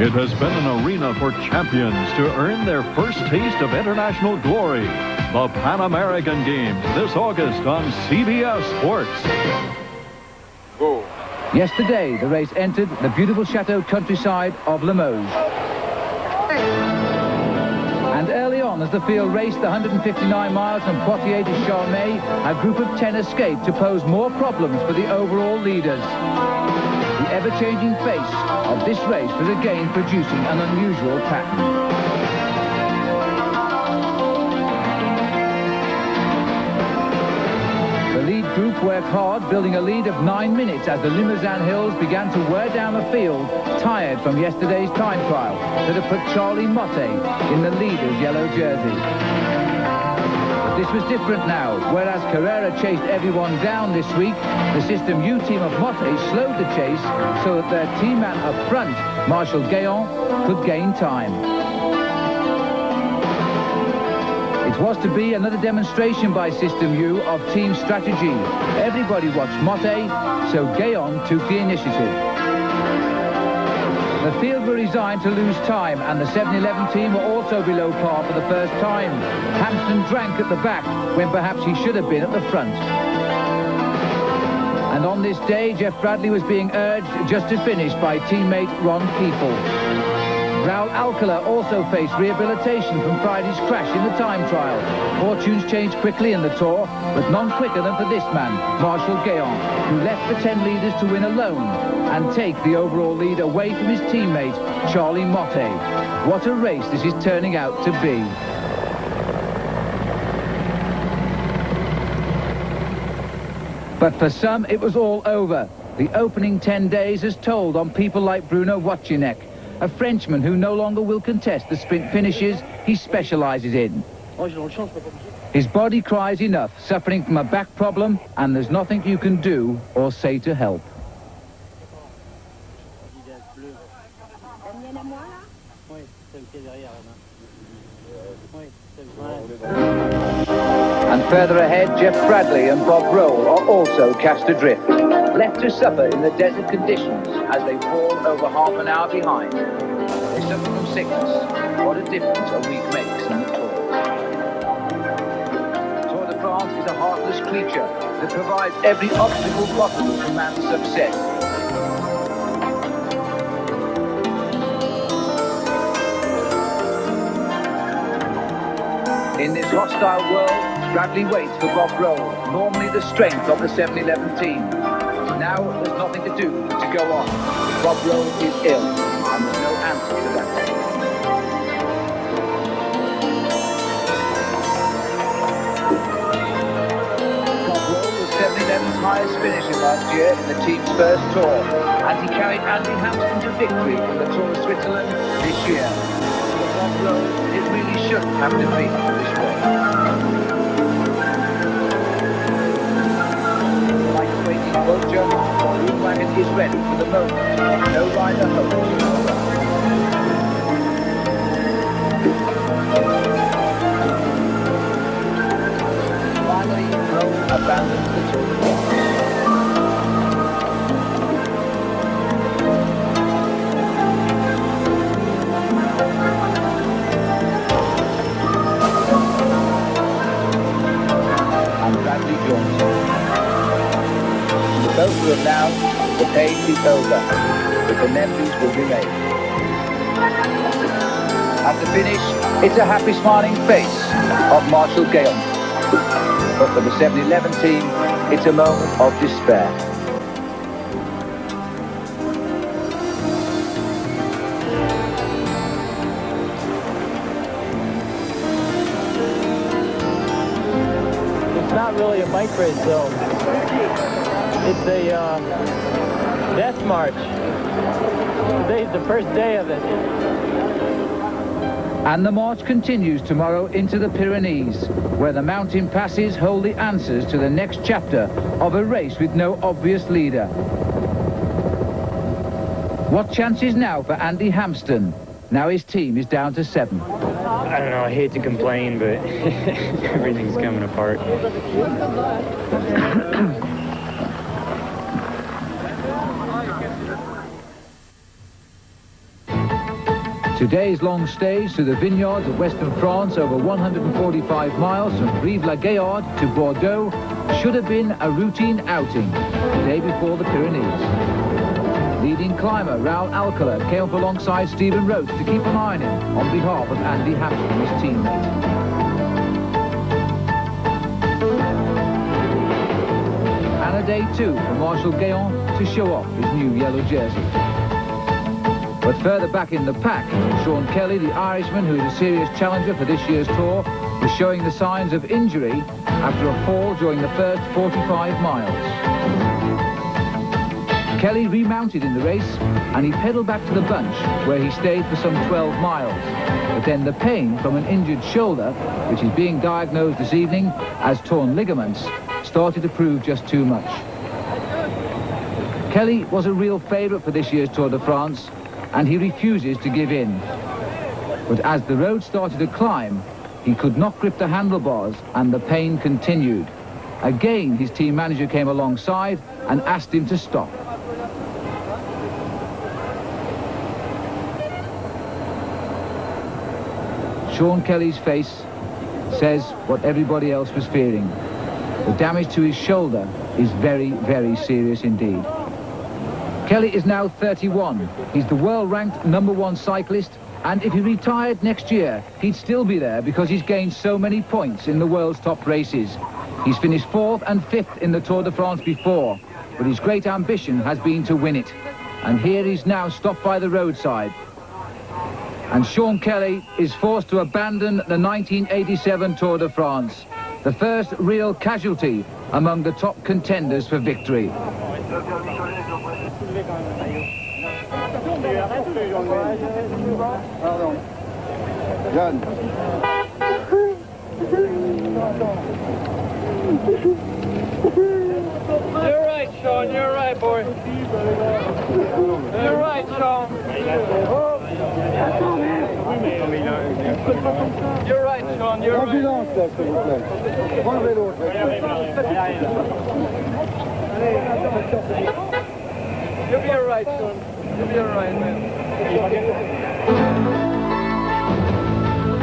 It has been an arena for champions to earn their first taste of international glory. The Pan American Games this August on CBS Sports. Go. Yesterday, the race entered the beautiful chateau countryside of Limoges. And early on, as the field raced the 159 miles from Poitiers to Charmey, a group of 10 escaped to pose more problems for the overall leaders. The ever-changing face of this race was again producing an unusual pattern. The lead group worked hard, building a lead of 9 minutes as the Limousin hills began to wear down the field, tired from yesterday's time trial that had put Charlie Motte in the leader's yellow jersey. But this was different now. Whereas Carrera chased everyone down this week, the System U team of Motte slowed the chase so that their team man up front, Marshal GAYANT, could gain time. It was to be another demonstration by System U of team strategy. Everybody watched Motte, so GAYANT took the initiative. The field were resigned to lose time, and the 7-11 team were also below par for the first time. Hampston drank at the back when perhaps he should have been at the front. And on this day, Jeff Bradley was being urged just to finish by teammate Ron Kiefel. Raul Alcala also faced rehabilitation from Friday's crash in the time trial. Fortunes changed quickly in the Tour, but none quicker than for this man, Marshal GAYANT, who left the 10 leaders to win alone and take the overall lead away from his teammate, Charlie Motte. What a race this is turning out to be. But for some, it was all over. The opening 10 days has told on people like Bruno Wojciech, a Frenchman who no longer will contest the sprint finishes he specialises in. His body cries enough, suffering from a back problem, and there's nothing you can do or say to help. And further ahead, Jeff Bradley and Bob Roll are also cast adrift, left to suffer in the desert conditions as they fall over half an hour behind. They suffer from sickness. What a difference a week makes in the Tour. Tour de France is a heartless creature that provides every obstacle possible for man's success. In this hostile world, Bradley waits for Bob Roll, normally the strength of the 7-11 team. Now there's nothing to do to go on. Bob Roll is ill, and there's no answer to that. Bob Roll was 7-11's highest finisher last year in the team's first Tour, and he carried Andy Hampston to victory in the Tour of Switzerland this year. Bob Roll, it really shouldn't have to be this way. Like waiting vulture, the room wagon is ready for the moment. No rider hopes. Finally, Roll abandons the Tour de France. Both will now, the pain is over, but the memories will remain. At the finish, it's a happy smiling face of Marshal GAYANT. But for the 7-11 team, it's a moment of despair. It's not really a bike race, though. It's a death march. Today's the first day of it. And the march continues tomorrow into the Pyrenees, where the mountain passes hold the answers to the next chapter of a race with no obvious leader. What chances now for Andy Hampston? Now his team is down to 7. I don't know, I hate to complain, but everything's coming apart. Today's long stage through the vineyards of western France over 145 miles from Brive-la-Gaillarde to Bordeaux should have been a routine outing the day before the Pyrenees. Leading climber Raul Alcala came up alongside Stephen Roche to keep an eye on him on behalf of Andy Hampton, his teammate. And a day too for Marshal GAYANT to show off his new yellow jersey. But further back in the pack, Sean Kelly, the Irishman, who is a serious challenger for this year's tour, was showing the signs of injury after a fall during the first 45 miles. Kelly remounted in the race and he pedalled back to the bunch where he stayed for some 12 miles. But then the pain from an injured shoulder, which is being diagnosed this evening as torn ligaments, started to prove just too much. Kelly was a real favourite for this year's Tour de France, and he refuses to give in. But as the road started to climb, he could not grip the handlebars and the pain continued. Again, his team manager came alongside and asked him to stop. Sean Kelly's face says what everybody else was fearing. The damage to his shoulder is very, very serious indeed. Kelly is now 31. He's the world-ranked #1 cyclist, and if he retired next year, he'd still be there because he's gained so many points in the world's top races. He's finished 4th and 5th in the Tour de France before, but his great ambition has been to win it. And here he's now stopped by the roadside. And Sean Kelly is forced to abandon the 1987 Tour de France, the first real casualty among the top contenders for victory. John. You're right, Sean. You're right, boy. You're right, Sean. You're right, Sean. You're right. You'll be all right, Sean. You'll be all right, man.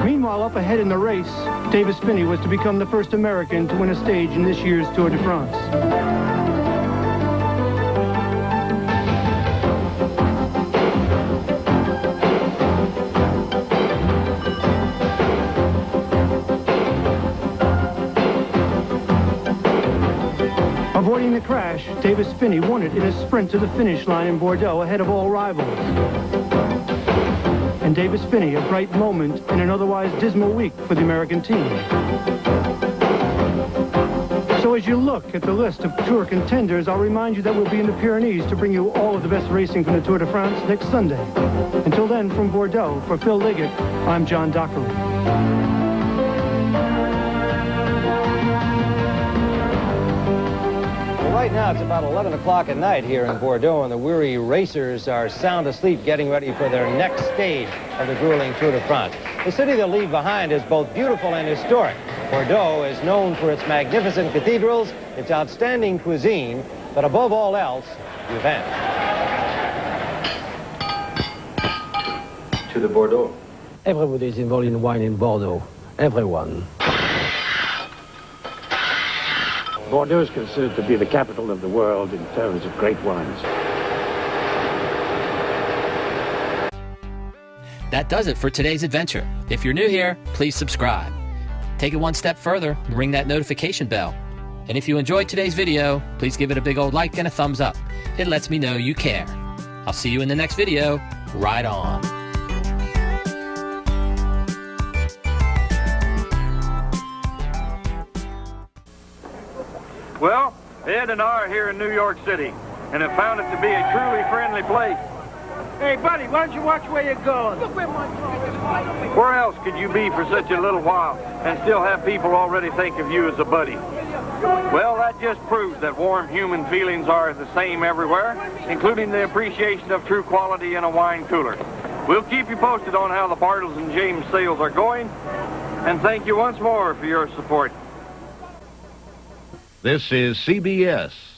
Meanwhile, up ahead in the race, Davis Phinney was to become the first American to win a stage in this year's Tour de France. Avoiding the crash, Davis Phinney won it in a sprint to the finish line in Bordeaux ahead of all rivals. And Davis Phinney, a bright moment in an otherwise dismal week for the American team. So as you look at the list of Tour contenders, I'll remind you that we'll be in the Pyrenees to bring you all of the best racing from the Tour de France next Sunday. Until then, from Bordeaux, for Phil Liggett, I'm John Dockery. Right now, it's about 11 o'clock at night here in Bordeaux, and the weary racers are sound asleep getting ready for their next stage of the grueling Tour de France. The city they'll leave behind is both beautiful and historic. Bordeaux is known for its magnificent cathedrals, its outstanding cuisine, but above all else, GAYANT. To the Bordeaux. Everybody is involved in wine in Bordeaux. Everyone. Bordeaux is considered to be the capital of the world in terms of great wines. That does it for today's adventure. If you're new here, please subscribe. Take it one step further and ring that notification bell. And if you enjoyed today's video, please give it a big old like and a thumbs up. It lets me know you care. I'll see you in the next video. Ride on. Well, Ed and I are here in New York City, and have found it to be a truly friendly place. Hey, buddy, why don't you watch where you're going? Look where my Where else could you be for such a little while and still have people already think of you as a buddy? Well, that just proves that warm human feelings are the same everywhere, including the appreciation of true quality in a wine cooler. We'll keep you posted on how the Bartles and James sales are going, and thank you once more for your support. This is CBS.